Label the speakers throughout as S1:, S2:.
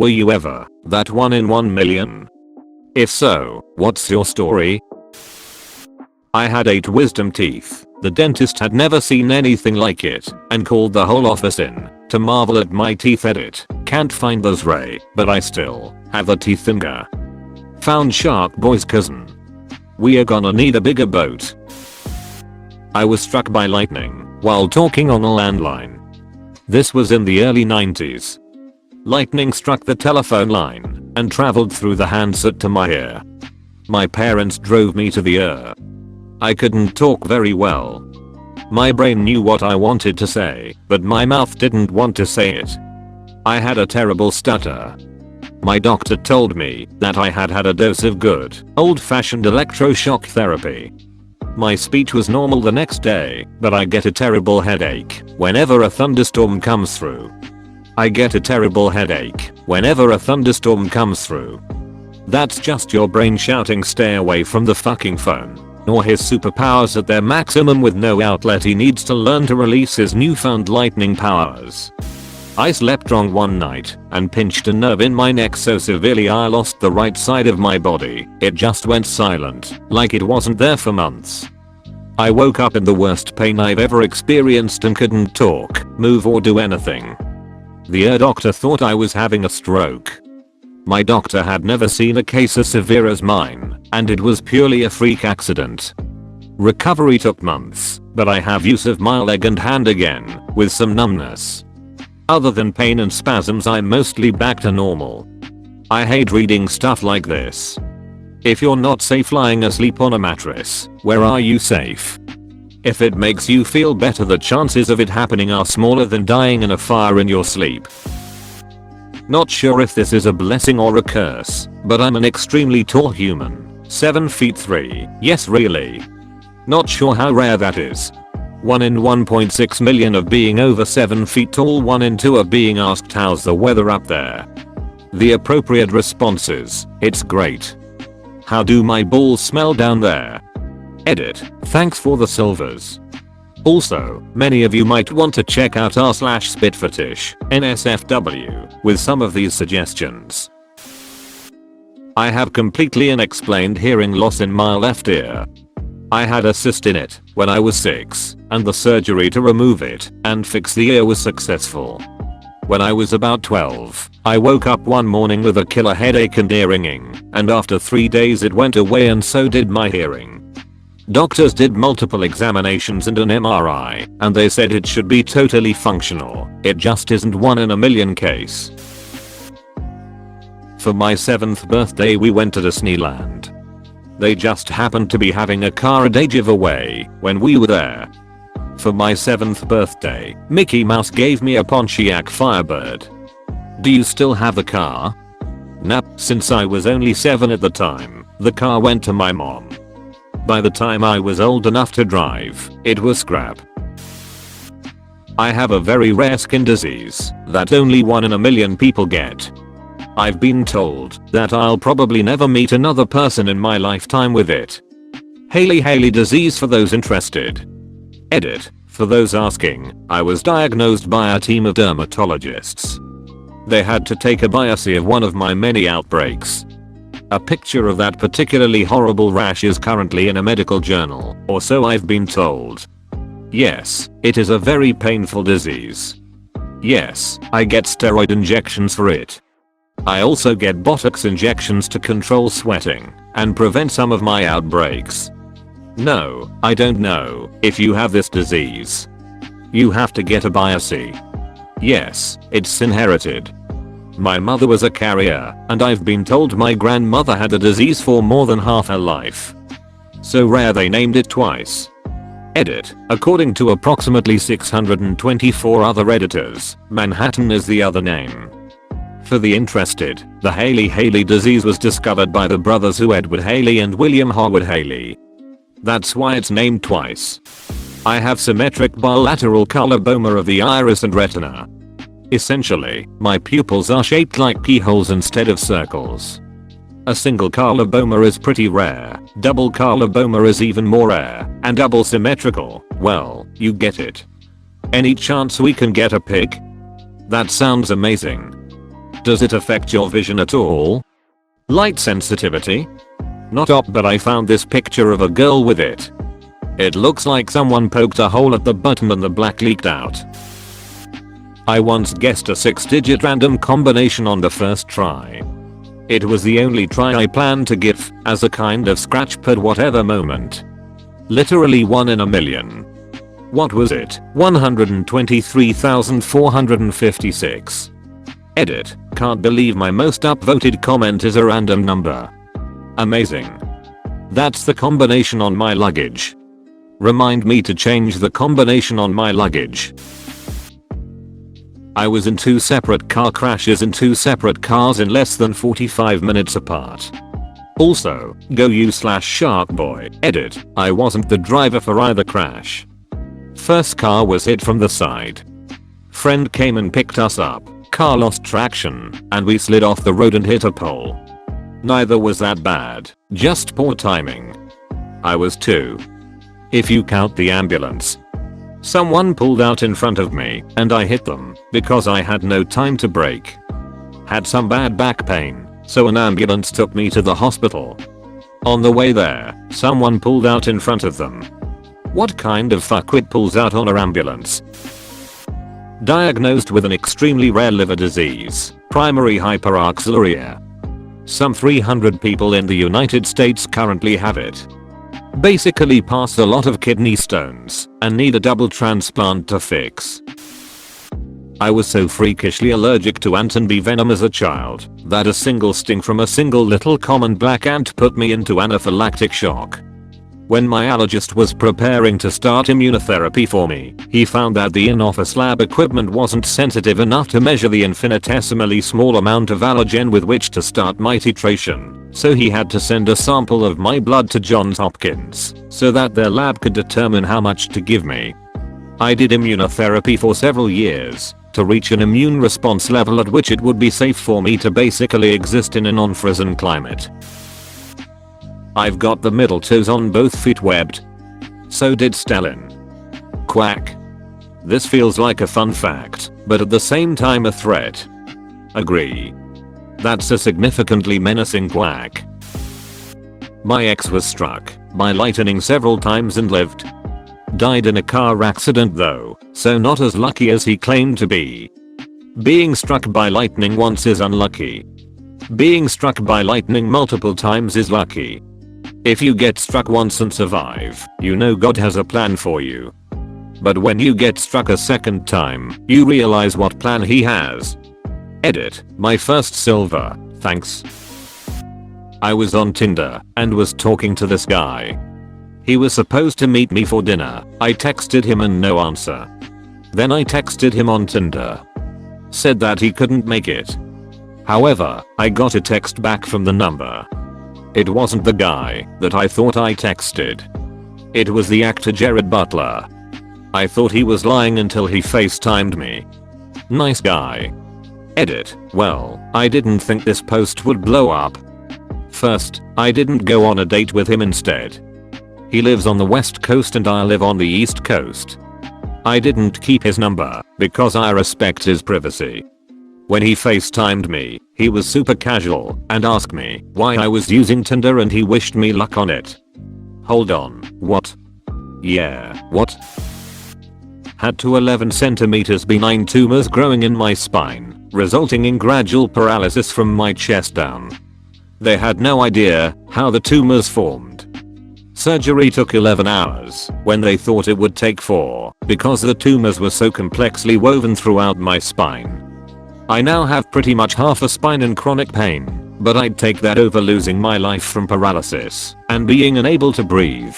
S1: Were you ever that 1 in 1 million? If so, what's your story? I had 8 wisdom teeth. The dentist had never seen anything like it and called the whole office in to marvel at my teeth. Edit. Can't find those Ray, but I still have a teeth finger. Found Shark Boy's cousin. We are gonna need a bigger boat. I was struck by lightning while talking on a landline. This was in the early 90s. Lightning struck the telephone line and traveled through the handset to my ear. My parents drove me to the ER. I couldn't talk very well. My brain knew what I wanted to say, but my mouth didn't want to say it. I had a terrible stutter. My doctor told me that I had had a dose of good, old-fashioned electroshock therapy. My speech was normal the next day, but I get a terrible headache whenever a thunderstorm comes through. I get a terrible headache whenever a thunderstorm comes through. That's just your brain shouting stay away from the fucking phone. Nor his superpowers at their maximum with no outlet. He needs to learn to release his newfound lightning powers. I slept wrong one night and pinched a nerve in my neck so severely I lost the right side of my body. It just went silent, like it wasn't there for months. I woke up in the worst pain I've ever experienced and couldn't talk, move or do anything. The ER doctor thought I was having a stroke. My doctor had never seen a case as severe as mine, and it was purely a freak accident. Recovery took months, but I have use of my leg and hand again, with some numbness. Other than pain and spasms, I'm mostly back to normal. I hate reading stuff like this. If you're not safe lying asleep on a mattress, where are you safe? If it makes you feel better, the chances of it happening are smaller than dying in a fire in your sleep. Not sure if this is a blessing or a curse, but I'm an extremely tall human. 7 feet 3, yes really. Not sure how rare that is. 1 in 1.6 million of being over 7 feet tall. 1 in 2 of being asked how's the weather up there. The appropriate response is, it's great. How do my balls smell down there? Edit. Thanks for the silvers. Also, many of you might want to check out r/spitfetish, NSFW, with some of these suggestions. I have completely unexplained hearing loss in my left ear. I had a cyst in it when I was 6, and the surgery to remove it and fix the ear was successful. When I was about 12, I woke up one morning with a killer headache and ear ringing, and after 3 days it went away and so did my hearing. Doctors did multiple examinations and an MRI, and they said it should be totally functional. It just isn't 1 in a million case. For my 7th birthday we went to Disneyland. They just happened to be having a car a day giveaway when we were there. For my 7th birthday, Mickey Mouse gave me a Pontiac Firebird. Do you still have the car? Nah, since I was only 7 at the time, the car went to my mom. By the time I was old enough to drive, it was scrap. I have a very rare skin disease that only 1 in a million people get. I've been told that I'll probably never meet another person in my lifetime with it. Hailey disease for those interested. Edit. For those asking, I was diagnosed by a team of dermatologists. They had to take a biopsy of one of my many outbreaks. A picture of that particularly horrible rash is currently in a medical journal, or so I've been told. Yes, it is a very painful disease. Yes, I get steroid injections for it. I also get Botox injections to control sweating and prevent some of my outbreaks. No, I don't know if you have this disease. You have to get a biopsy. Yes, it's inherited. My mother was a carrier, and I've been told my grandmother had the disease for more than half her life. So rare they named it twice. Edit. According to approximately 624 other editors, Manhattan is the other name. For the interested, the Hailey disease was discovered by the brothers Edward Haley and William Howard Haley. That's why it's named twice. I have symmetric bilateral coloboma of the iris and retina. Essentially, my pupils are shaped like keyholes instead of circles. A single coloboma is pretty rare, double coloboma is even more rare, and double symmetrical, well, you get it. Any chance we can get a pic? That sounds amazing. Does it affect your vision at all? Light sensitivity? Not op, but I found this picture of a girl with it. It looks like someone poked a hole at the button and the black leaked out. I once guessed a 6-digit random combination on the first try. It was the only try I planned to give, as a kind of scratch pad whatever moment. Literally 1 in a million. What was it? 123,456. Edit. Can't believe my most upvoted comment is a random number. Amazing. That's the combination on my luggage. Remind me to change the combination on my luggage. I was in 2 separate car crashes in 2 separate cars in less than 45 minutes apart. Also, go you/Sharkboy. Edit. I wasn't the driver for either crash. First car was hit from the side. Friend came and picked us up. Car lost traction, and we slid off the road and hit a pole. Neither was that bad, just poor timing. I was 2. If you count the ambulance. Someone pulled out in front of me, and I hit them, because I had no time to brake. Had some bad back pain, so an ambulance took me to the hospital. On the way there, someone pulled out in front of them. What kind of fuckwit pulls out on an ambulance? Diagnosed with an extremely rare liver disease, primary hyperoxaluria. Some 300 people in the United States currently have it. Basically pass a lot of kidney stones and need a double transplant to fix. I was so freakishly allergic to ant and bee venom as a child that a single sting from a single little common black ant put me into anaphylactic shock. When my allergist was preparing to start immunotherapy for me, he found that the in-office lab equipment wasn't sensitive enough to measure the infinitesimally small amount of allergen with which to start my titration, so he had to send a sample of my blood to Johns Hopkins so that their lab could determine how much to give me. I did immunotherapy for several years to reach an immune response level at which it would be safe for me to basically exist in a non-frozen climate. I've got the middle toes on both feet webbed. So did Stalin. Quack. This feels like a fun fact, but at the same time a threat. Agree. That's a significantly menacing quack. My ex was struck by lightning several times and lived. Died in a car accident though, so not as lucky as he claimed to be. Being struck by lightning once is unlucky. Being struck by lightning multiple times is lucky. If you get struck once and survive, you know God has a plan for you. But when you get struck a second time, you realize what plan he has. Edit. My first silver, thanks. I was on Tinder and was talking to this guy. He was supposed to meet me for dinner. I texted him and no answer. Then I texted him on Tinder. Said that he couldn't make it. However, I got a text back from the number. It wasn't the guy that I thought I texted. It was the actor Jared Butler. I thought he was lying until he FaceTimed me. Nice guy. Edit. Well, I didn't think this post would blow up. First, I didn't go on a date with him instead. He lives on the West Coast and I live on the East Coast. I didn't keep his number because I respect his privacy. When he FaceTimed me, he was super casual and asked me why I was using Tinder and he wished me luck on it. Hold on, what? Yeah, what? Had 11 centimeters benign tumors growing in my spine, resulting in gradual paralysis from my chest down. They had no idea how the tumors formed. Surgery took 11 hours when they thought it would take 4 because the tumors were so complexly woven throughout my spine. I now have pretty much half a spine in chronic pain, but I'd take that over losing my life from paralysis and being unable to breathe.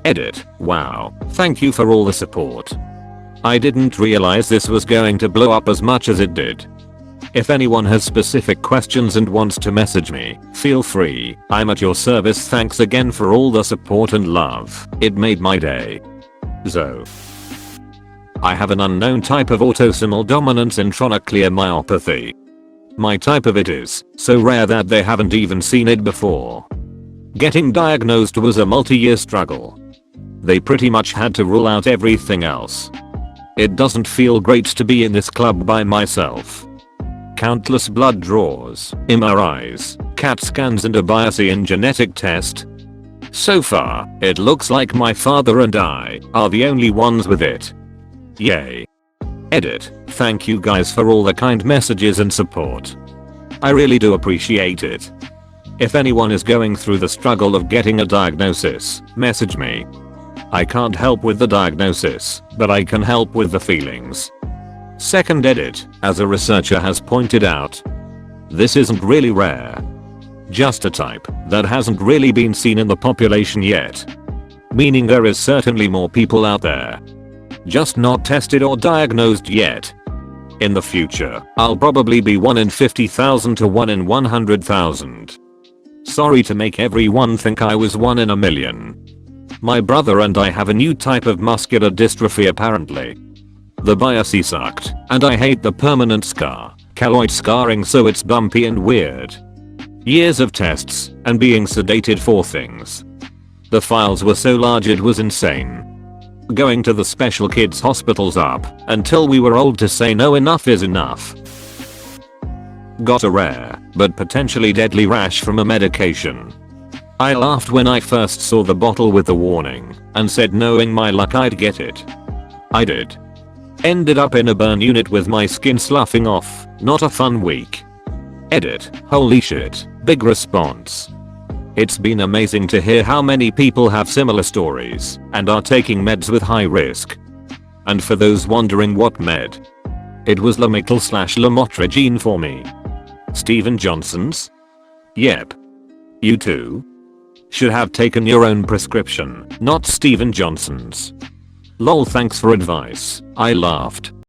S1: Edit. Wow, thank you for all the support. I didn't realize this was going to blow up as much as it did. If anyone has specific questions and wants to message me, feel free. I'm at your service. Thanks again for all the support and love. It made my day. Zo. I have an unknown type of autosomal dominant intranuclear myopathy. My type of it is so rare that they haven't even seen it before. Getting diagnosed was a multi-year struggle. They pretty much had to rule out everything else. It doesn't feel great to be in this club by myself. countless blood draws, MRIs, CAT scans and a biopsy and genetic test. So far, it looks like my father and I are the only ones with it. Yay. Edit. Thank you guys for all the kind messages and support. I really do appreciate it. If anyone is going through the struggle of getting a diagnosis, message me. I can't help with the diagnosis, but I can help with the feelings. Second edit, as a researcher has pointed out, this isn't really rare. Just a type that hasn't really been seen in the population yet. Meaning there is certainly more people out there. Just not tested or diagnosed yet. In the future, I'll probably be 1 in 50,000 to 1 in 100,000. Sorry to make everyone think I was 1 in a million. My brother and I have a new type of muscular dystrophy apparently. The biopsy sucked, and I hate the permanent scar, keloid scarring, so it's bumpy and weird. Years of tests, and being sedated for things. The files were so large it was insane. Going to the special kids hospitals up until we were old to say no, enough is enough. Got a rare, but potentially deadly rash from a medication. I laughed when I first saw the bottle with the warning, and said knowing my luck I'd get it. I did. Ended up in a burn unit with my skin sloughing off, not a fun week. Edit. Holy shit, big response. It's been amazing to hear how many people have similar stories and are taking meds with high risk. And for those wondering what med, it was Lamictal/lamotrigine for me. Steven Johnson's? Yep. You too? Should have taken your own prescription, not Steven Johnson's. Lol, thanks for advice. I laughed.